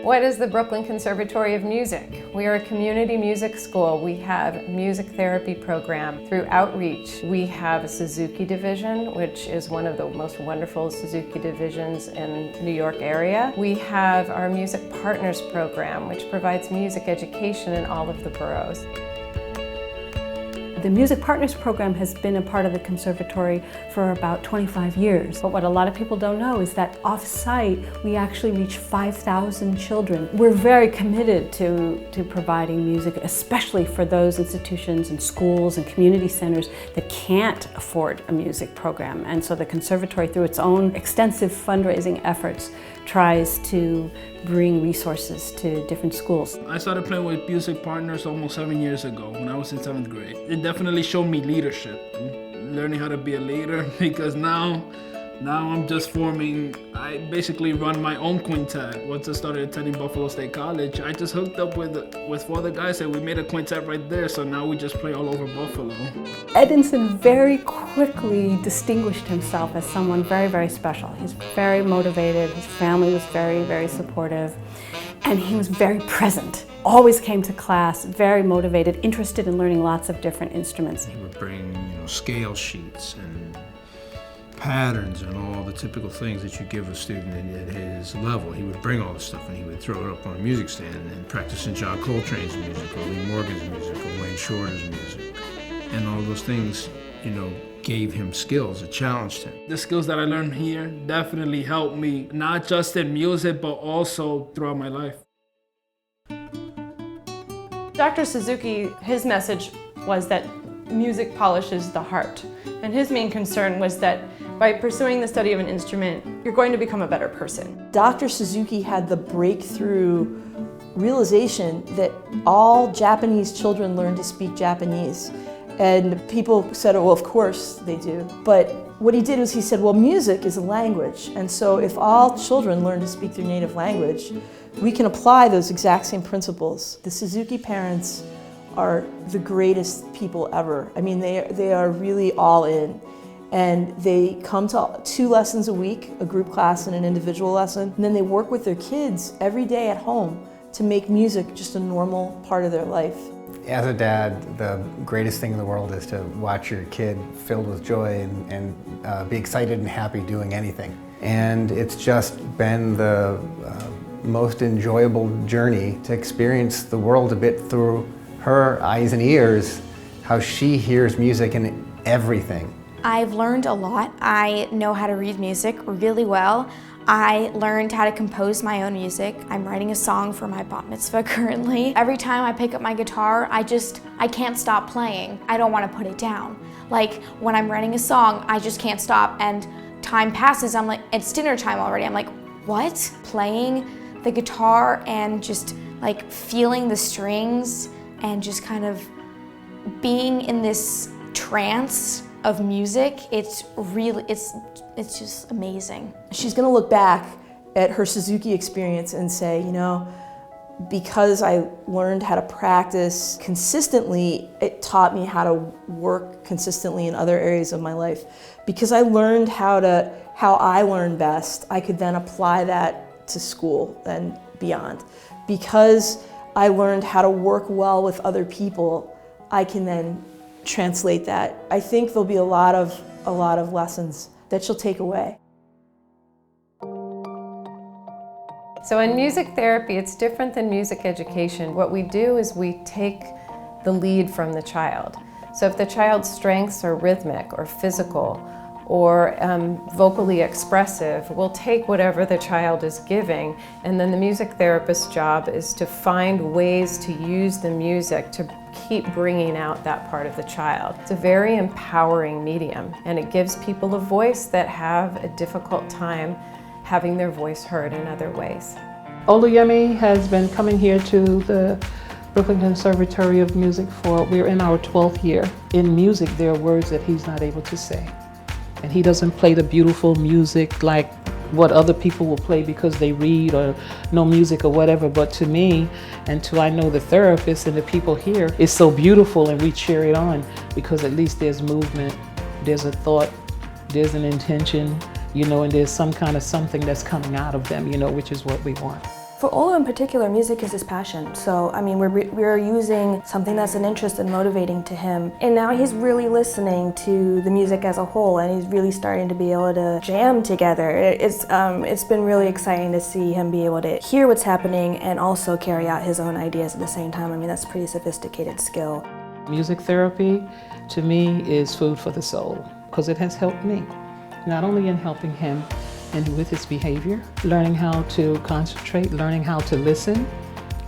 What is the Brooklyn Conservatory of Music? We are a community music school. We have a music therapy program. Through outreach, we have a Suzuki division, which is one of the most wonderful Suzuki divisions in New York area. We have our Music Partners program, which provides music education in all of the boroughs. The Music Partners program has been a part of the conservatory for about 25 years. But what a lot of people don't know is that off-site, we actually reach 5,000 children. We're very committed to providing music, especially for those institutions and schools and community centers that can't afford a music program. And so the conservatory, through its own extensive fundraising efforts, tries to bring resources to different schools. I started playing with Music Partners almost 7 years ago when I was in 7th grade. It definitely showed me leadership, learning how to be a leader, because now I'm just forming, I basically run my own quintet. Once I started attending Buffalo State College, I just hooked up with 4 other guys and we made a quintet right there, so now we just play all over Buffalo. Edinson very quickly distinguished himself as someone very, very special. He's very motivated, his family was very, very supportive, and he was very present. Always came to class, very motivated, interested in learning lots of different instruments. He would bring, scale sheets and patterns and all the typical things that you give a student at his level. He would bring all the stuff and he would throw it up on a music stand and practice in John Coltrane's music or Lee Morgan's music or Wayne Shorter's music. And all those things, gave him skills, it challenged him. The skills that I learned here definitely helped me, not just in music, but also throughout my life. Dr. Suzuki, his message was that music polishes the heart. And his main concern was that by pursuing the study of an instrument, you're going to become a better person. Dr. Suzuki had the breakthrough realization that all Japanese children learn to speak Japanese. And people said, oh, well, of course they do. But what he did was he said, well, music is a language. And so if all children learn to speak their native language, we can apply those exact same principles. The Suzuki parents are the greatest people ever. I mean, they are really all in. And they come to 2 lessons a week, a group class and an individual lesson. And then they work with their kids every day at home to make music just a normal part of their life. As a dad, the greatest thing in the world is to watch your kid filled with joy and be excited and happy doing anything. And it's just been the most enjoyable journey to experience the world a bit through her eyes and ears, how she hears music in everything. I've learned a lot. I know how to read music really well. I learned how to compose my own music. I'm writing a song for my bat mitzvah currently. Every time I pick up my guitar, I can't stop playing. I don't want to put it down. Like when I'm writing a song, I just can't stop, and time passes, I'm like, it's dinner time already. I'm like, what? Playing the guitar and just like feeling the strings and just kind of being in this trance of music, it's just amazing. She's going to look back at her Suzuki experience and say, because I learned how to practice consistently, it taught me how to work consistently in other areas of my life. Because I learned how I learn best, I could then apply that to school and beyond. Because I learned how to work well with other people, I can then translate that. I think there'll be a lot of lessons that she'll take away. So in music therapy, it's different than music education. What we do is we take the lead from the child. So if the child's strengths are rhythmic or physical or vocally expressive, we'll take whatever the child is giving, and then the music therapist's job is to find ways to use the music to keep bringing out that part of the child. It's a very empowering medium, and it gives people a voice that have a difficult time having their voice heard in other ways. Oluyemi has been coming here to the Brooklyn Conservatory of Music we're in our 12th year. In music, there are words that he's not able to say. And he doesn't play the beautiful music like what other people will play because they read or know music or whatever. But to me, and to I know the therapists and the people here, it's so beautiful, and we cheer it on because at least there's movement, there's a thought, there's an intention, and there's some kind of something that's coming out of them, which is what we want. For Olu in particular, music is his passion. So, I mean, we're using something that's an interest and motivating to him. And now he's really listening to the music as a whole, and he's really starting to be able to jam together. It's been really exciting to see him be able to hear what's happening and also carry out his own ideas at the same time. I mean, that's pretty sophisticated skill. Music therapy, to me, is food for the soul, because it has helped me, not only in helping him and with his behavior, learning how to concentrate, learning how to listen.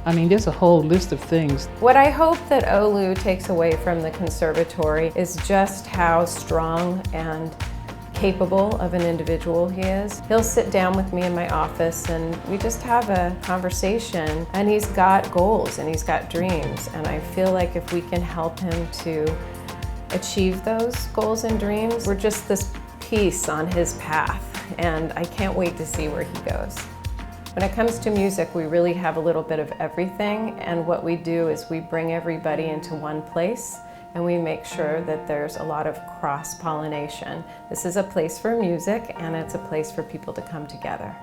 I mean, there's a whole list of things. What I hope that Olu takes away from the conservatory is just how strong and capable of an individual he is. He'll sit down with me in my office and we just have a conversation, and he's got goals and he's got dreams, and I feel like if we can help him to achieve those goals and dreams, we're just this piece on his path, and I can't wait to see where he goes. When it comes to music, we really have a little bit of everything, and what we do is we bring everybody into one place and we make sure that there's a lot of cross-pollination. This is a place for music, and it's a place for people to come together.